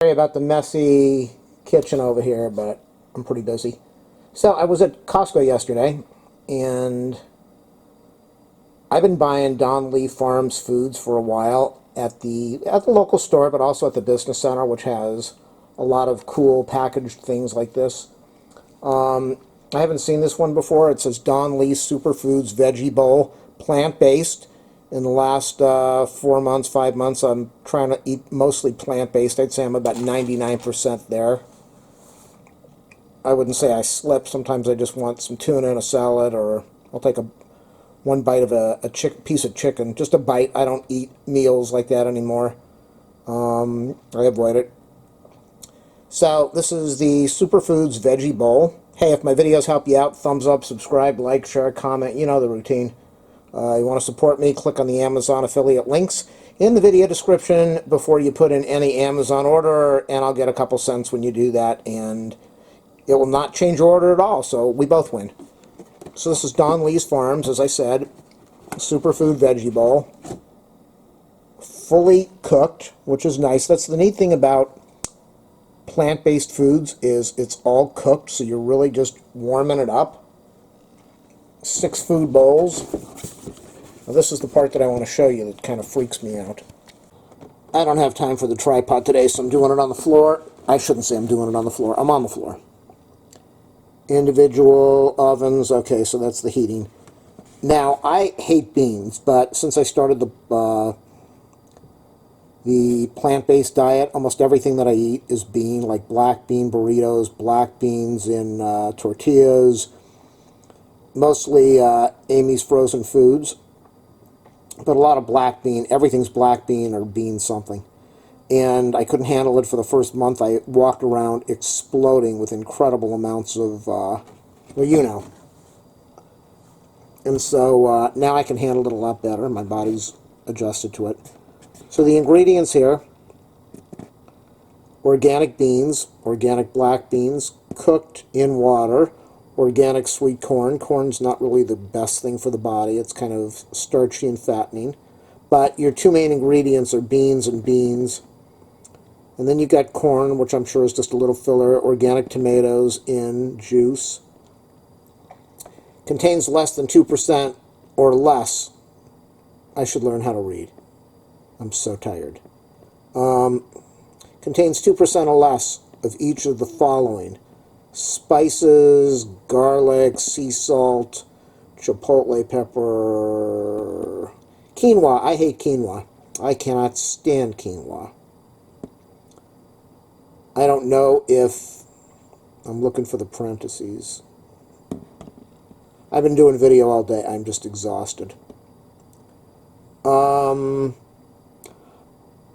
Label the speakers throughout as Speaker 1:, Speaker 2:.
Speaker 1: Sorry about the messy kitchen over here, but I'm pretty busy. So I was at Costco yesterday, and I've been buying Don Lee Farms foods for a while at the local store, but also at the business center, which has a lot of cool packaged things like this. I haven't seen this one before. It says Don Lee Superfoods Veggie Bowl, plant-based. In the last 4 months, 5 months, I'm trying to eat mostly plant-based. I'd say I'm about 99% there. I wouldn't say I slip. Sometimes I just want some tuna and a salad, or I'll take one bite of a piece of chicken. Just a bite. I don't eat meals like that anymore. I avoid it. So this is the Superfoods Veggie Bowl. Hey, if my videos help you out, thumbs up, subscribe, like, share, comment. You know the routine. You want to support me, click on the Amazon affiliate links in the video description before you put in any Amazon order, and I'll get a couple cents when you do that, and it will not change your order at all, so we both win. So this is Don Lee's Farms, as I said, Superfood Veggie Bowl. Fully cooked, which is nice. That's the neat thing about plant-based foods, is it's all cooked, so you're really just warming it up. 6 food bowls. Now this is the part that I want to show you that kind of freaks me out. I don't have time for the tripod today, so I'm doing it on the floor. I shouldn't say I'm doing it on the floor. I'm on the floor. Individual ovens. Okay, so that's the heating. Now, I hate beans, but since I started the plant-based diet, almost everything that I eat is bean, like black bean burritos, black beans in tortillas, mostly Amy's Frozen Foods, but a lot of black bean. Everything's black bean or bean something. And I couldn't handle it for the first month. I walked around exploding with incredible amounts of, well, you know. And so now I can handle it a lot better. My body's adjusted to it. So the ingredients here: organic beans, organic black beans, cooked in water, organic sweet corn. Corn's not really the best thing for the body. It's kind of starchy and fattening. But your 2 main ingredients are beans and beans. And then you got corn, which I'm sure is just a little filler. Organic tomatoes in juice. Contains less than 2% or less. I should learn how to read. I'm so tired. Contains 2% or less of each of the following: spices, garlic, sea salt, chipotle pepper, quinoa. I hate quinoa. I cannot stand quinoa. I don't know if I'm looking for the parentheses. I've been doing video all day. I'm just exhausted.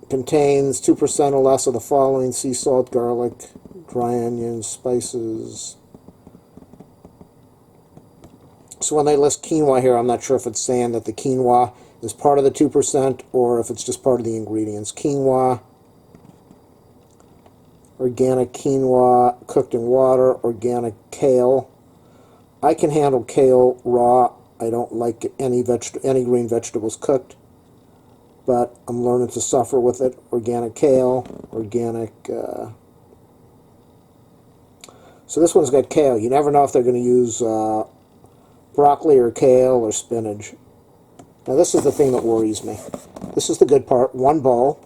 Speaker 1: Contains 2% or less of the following: sea salt, garlic, dry onions, spices. So when they list quinoa here, I'm not sure if it's saying that the quinoa is part of the 2% or if it's just part of the ingredients. Quinoa, organic quinoa cooked in water, organic kale. I can handle kale raw. I don't like any green vegetables cooked, but I'm learning to suffer with it. Organic kale, organic... So this one's got kale. You never know if they're going to use broccoli or kale or spinach. Now this is the thing that worries me. This is the good part. 1 bowl,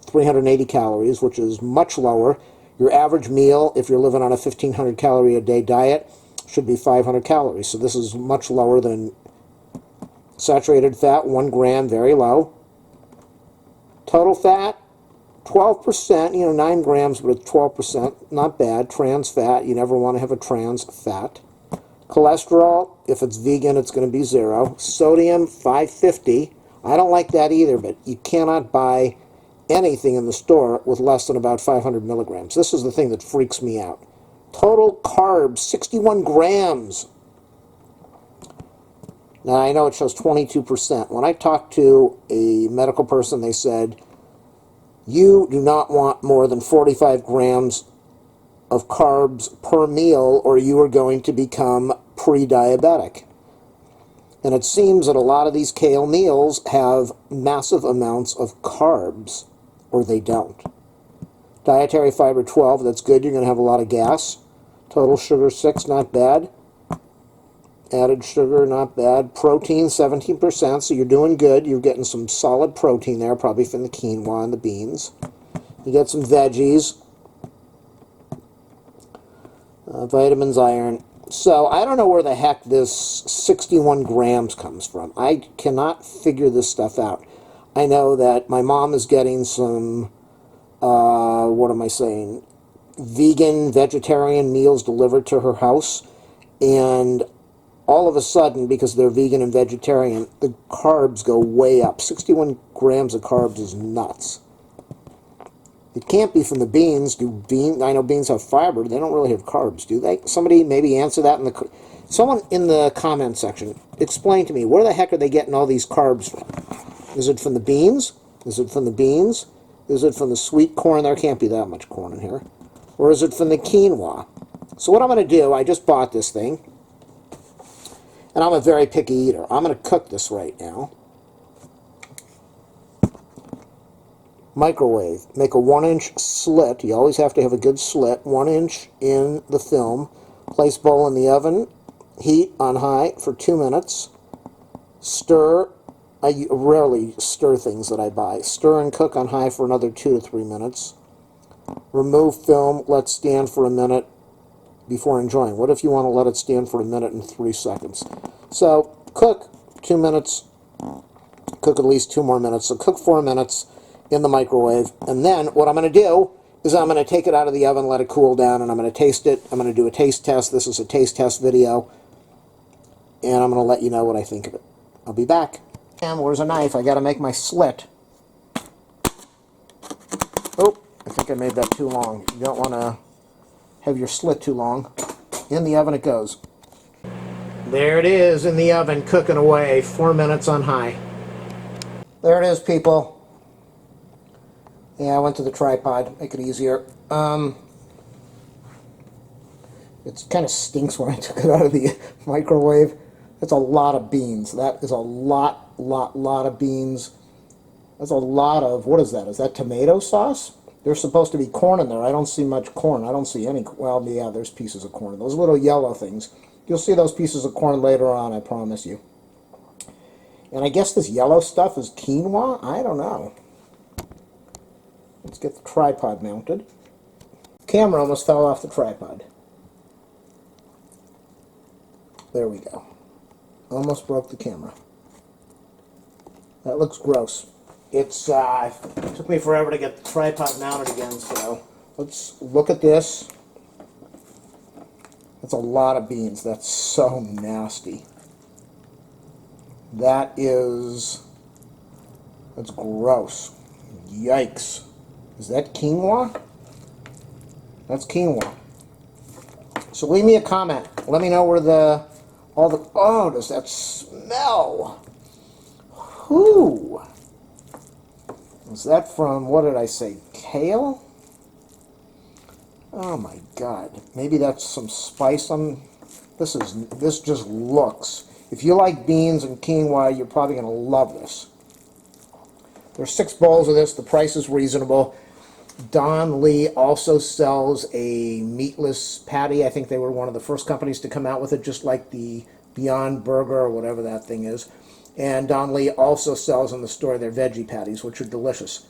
Speaker 1: 380 calories, which is much lower. Your average meal, if you're living on a 1,500 calorie a day diet, should be 500 calories. So this is much lower than saturated fat, 1 gram, very low. Total fat, 12%, 9 grams, but it's 12%, not bad. Trans fat, you never want to have a trans fat. Cholesterol, if it's vegan, it's going to be 0. Sodium, 550. I don't like that either, but you cannot buy anything in the store with less than about 500 milligrams. This is the thing that freaks me out. Total carbs, 61 grams. Now, I know it shows 22%. When I talked to a medical person, they said, you do not want more than 45 grams of carbs per meal, or you are going to become pre-diabetic. And it seems that a lot of these kale meals have massive amounts of carbs, or they don't. Dietary fiber 12, that's good. You're going to have a lot of gas. Total sugar 6, not bad. Added sugar, not bad. Protein 17%, so you're doing good. You're getting some solid protein there, probably from the quinoa and the beans. You get some veggies. Vitamins, iron. So I don't know where the heck this 61 grams comes from. I cannot figure this stuff out. I know that my mom is getting some, what am I saying, vegan, vegetarian meals delivered to her house. And all of a sudden, because they're vegan and vegetarian, the carbs go way up. 61 grams of carbs is nuts. It can't be from the beans. I know beans have fiber. They don't really have carbs, do they? Somebody maybe answer that in the... Someone in the comment section, explain to me, where the heck are they getting all these carbs from? Is it from the beans? Is it from the beans? Is it from the sweet corn? There can't be that much corn in here. Or is it from the quinoa? So what I'm going to do, I just bought this thing. And I'm a very picky eater. I'm going to cook this right now. Microwave. Make a 1-inch slit. You always have to have a good slit. 1 inch in the film. Place bowl in the oven. Heat on high for 2 minutes. Stir. I rarely stir things that I buy. Stir and cook on high for another 2 to 3 minutes. Remove film. Let stand for a minute before enjoying. What if you want to let it stand for a minute and 3 seconds? So cook 2 minutes. Cook at least 2 more minutes. So cook 4 minutes in the microwave, and then what I'm going to do is I'm going to take it out of the oven, let it cool down, and I'm going to taste it. I'm going to do a taste test. This is a taste test video, and I'm going to let you know what I think of it. I'll be back. And where's a knife? I got to make my slit. Oh, I think I made that too long. You don't want to have your slit too long. In the oven it goes. There it is in the oven, cooking away, 4 minutes on high. There it is, people. Yeah, I went to the tripod, make it easier. It kind of stinks when I took it out of the microwave. That's a lot of beans. That is a lot of beans. That's a lot of, what is that? Is that tomato sauce? There's supposed to be corn in there. I don't see much corn. I don't see any, well, yeah, there's pieces of corn. Those little yellow things. You'll see those pieces of corn later on, I promise you. And I guess this yellow stuff is quinoa? I don't know. Let's get the tripod mounted. Camera almost fell off the tripod. There we go. Almost broke the camera. That looks gross. It took me forever to get the tripod mounted again, so let's look at this. That's a lot of beans. That's so nasty. That's gross. Yikes. Is that quinoa? That's quinoa. So leave me a comment. Let me know where oh, does that smell? Whoo! Is that from, what did I say, kale? Oh my God. Maybe that's some spice on, this just looks. If you like beans and quinoa, you're probably going to love this. There's 6 bowls of this. The price is reasonable. Don Lee also sells a meatless patty. I think they were one of the first companies to come out with it, just like the Beyond Burger or whatever that thing is. And Don Lee also sells in the store their veggie patties, which are delicious.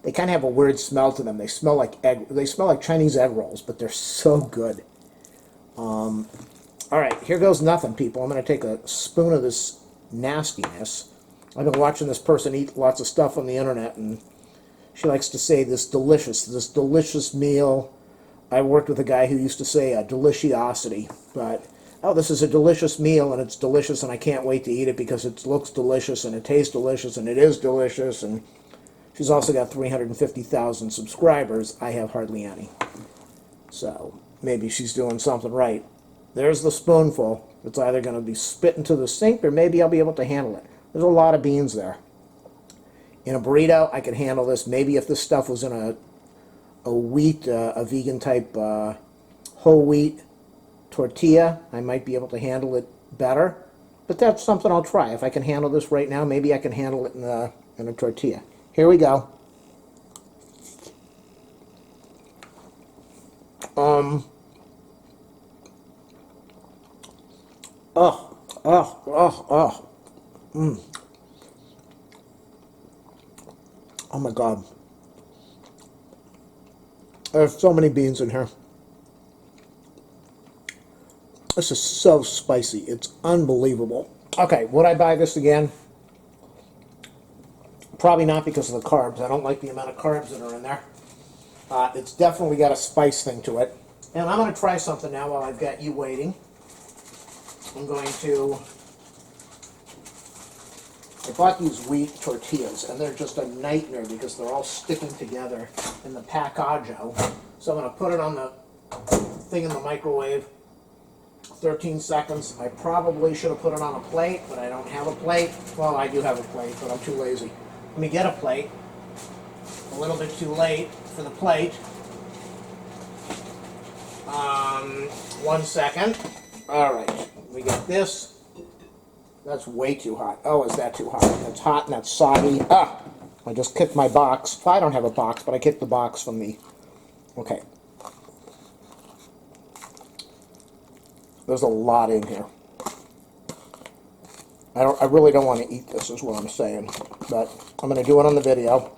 Speaker 1: They kind of have a weird smell to them. They smell like Chinese egg rolls, but they're so good. All right, here goes nothing, people. I'm going to take a spoon of this nastiness. I've been watching this person eat lots of stuff on the internet, and she likes to say this delicious meal. I worked with a guy who used to say a deliciosity, but oh, this is a delicious meal, and it's delicious, and I can't wait to eat it because it looks delicious, and it tastes delicious, and it is delicious, and she's also got 350,000 subscribers. I have hardly any. So maybe she's doing something right. There's the spoonful. It's either going to be spit into the sink, or maybe I'll be able to handle it. There's a lot of beans there. In a burrito, I could handle this. Maybe if this stuff was in a wheat, a vegan type whole wheat tortilla, I might be able to handle it better. But that's something I'll try. If I can handle this right now, maybe I can handle it in a tortilla. Here we go. Um, oh, oh, oh, oh. Oh my God. There's so many beans in here. This is so spicy. It's unbelievable. Okay, would I buy this again? Probably not because of the carbs. I don't like the amount of carbs that are in there. It's definitely got a spice thing to it. And I'm going to try something now while I've got you waiting. I'm going to... I bought these wheat tortillas, and they're just a nightmare because they're all sticking together in the packaggio. So I'm going to put it on the thing in the microwave. 13 seconds. I probably should have put it on a plate, but I don't have a plate. Well, I do have a plate, but I'm too lazy. Let me get a plate. A little bit too late for the plate. 1 second. All right, we got this. That's way too hot. Oh, is that too hot? That's hot and that's soggy. Ah, I just kicked my box. I don't have a box, but I kicked the box from the... Okay. There's a lot in here. I really don't want to eat this, is what I'm saying. But I'm going to do it on the video.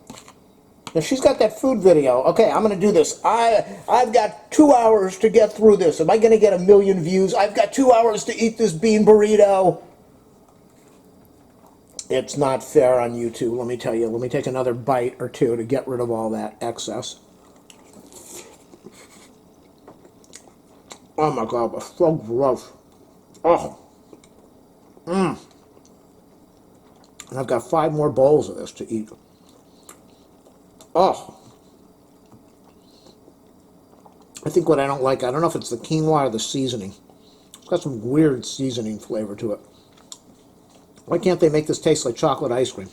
Speaker 1: Now, she's got that food video. Okay, I'm going to do this. I've got 2 hours to get through this. Am I going to get 1 million views? I've got 2 hours to eat this bean burrito. It's not fair on YouTube, let me tell you. Let me take another bite or two to get rid of all that excess. Oh my God, it's so gross. Oh. And I've got 5 more bowls of this to eat. Oh. I think what I don't like, I don't know if it's the quinoa or the seasoning. It's got some weird seasoning flavor to it. Why can't they make this taste like chocolate ice cream?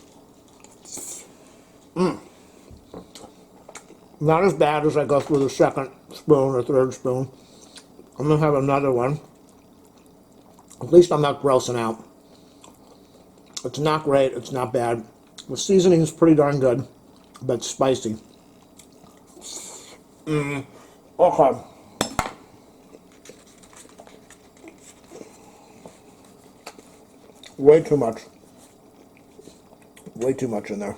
Speaker 1: Not as bad as I go through the second spoon or third spoon. I'm going to have another one. At least I'm not grossing out. It's not great. It's not bad. The seasoning is pretty darn good, but it's spicy. Okay. Way too much. Way too much in there.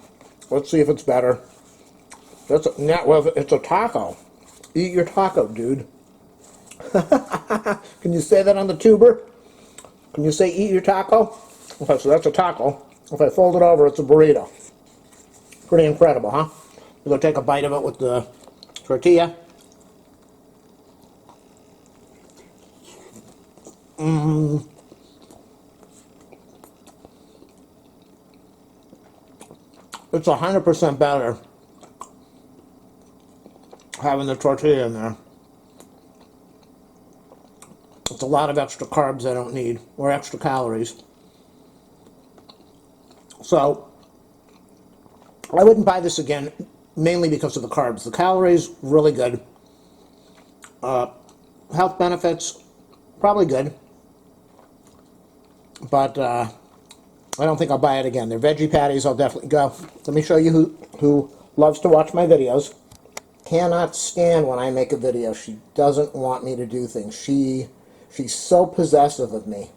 Speaker 1: Let's see if it's better. Well, it's a taco. Eat your taco, dude. Can you say that on the tuber? Can you say eat your taco? Okay, so that's a taco. If I fold it over, it's a burrito. Pretty incredible, huh? We're going to take a bite of it with the tortilla. It's 100% better having the tortilla in there. It's a lot of extra carbs I don't need, or extra calories. So, I wouldn't buy this again, mainly because of the carbs. The calories, really good. Health benefits, probably good. But, I don't think I'll buy it again. They're veggie patties, I'll definitely go. Let me show you who loves to watch my videos. Cannot stand when I make a video. She doesn't want me to do things. She's so possessive of me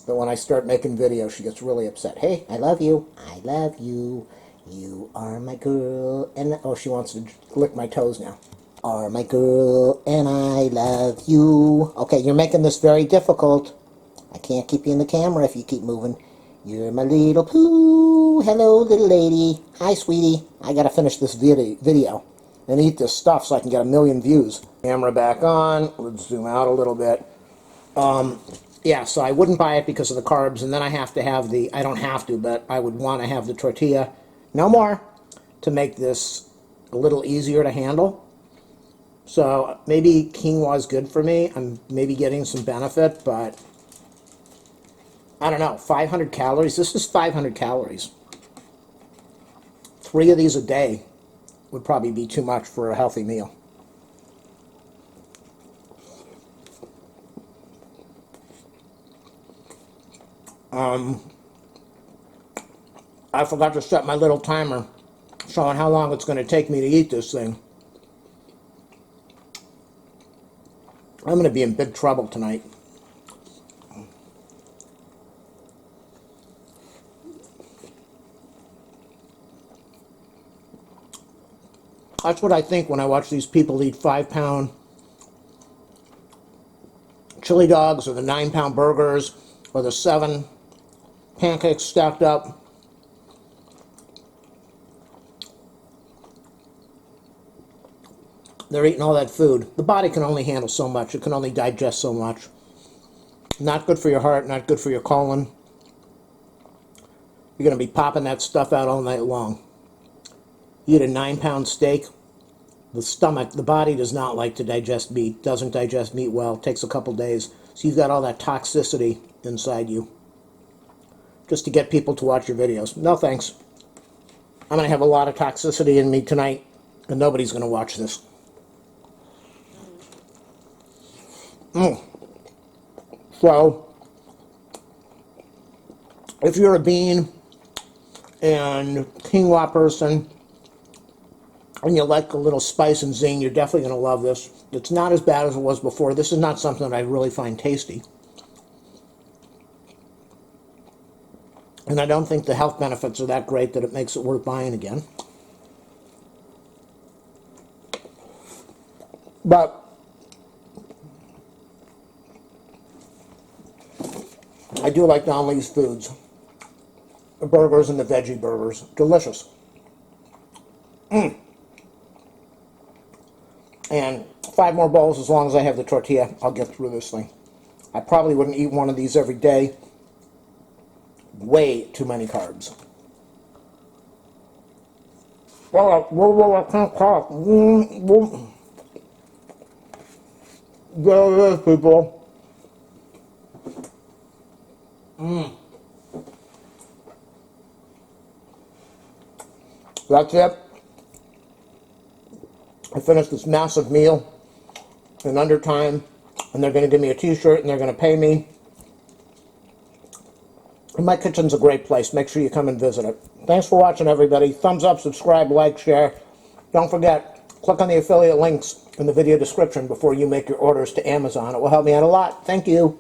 Speaker 1: that when I start making videos, she gets really upset. Hey, I love you. I love you. You are my girl. And oh, she wants to lick my toes now. Are my girl, and I love you. Okay, you're making this very difficult. I can't keep you in the camera if you keep moving. You're my little poo. Hello, little lady. Hi, sweetie. I gotta finish this video and eat this stuff so I can get 1 million views. Camera back on. Let's zoom out a little bit. Yeah, so I wouldn't buy it because of the carbs, and then I have to have I don't have to, but I would want to have the tortilla. No more, to make this a little easier to handle. So maybe quinoa is good for me. I'm maybe getting some benefit, but I don't know, 500 calories? This is 500 calories. 3 of these a day would probably be too much for a healthy meal. I forgot to set my little timer showing how long it's going to take me to eat this thing. I'm going to be in big trouble tonight. That's what I think when I watch these people eat 5-pound chili dogs or the 9-pound burgers or the 7 pancakes stacked up. They're eating all that food. The body can only handle so much. It can only digest so much. Not good for your heart, not good for your colon. You're going to be popping that stuff out all night long. You eat a 9-pound steak, the stomach, the body does not like to digest meat, doesn't digest meat well, takes a couple days. So you've got all that toxicity inside you. Just to get people to watch your videos. No thanks. I'm going to have a lot of toxicity in me tonight, and nobody's going to watch this. So, if you're a bean and quinoa person, and you like a little spice and zing, you're definitely going to love this. It's not as bad as it was before. This is not something that I really find tasty. And I don't think the health benefits are that great that it makes it worth buying again. But I do like Don Lee's foods. The burgers and the veggie burgers. Delicious. And 5 more bowls, as long as I have the tortilla, I'll get through this thing. I probably wouldn't eat one of these every day. Way too many carbs. Well, I can't talk. There it is, people. That's it. I finished this massive meal in under time, and they're going to give me a t-shirt, and they're going to pay me. And my kitchen's a great place. Make sure you come and visit it. Thanks for watching, everybody. Thumbs up, subscribe, like, share. Don't forget, click on the affiliate links in the video description before you make your orders to Amazon. It will help me out a lot. Thank you.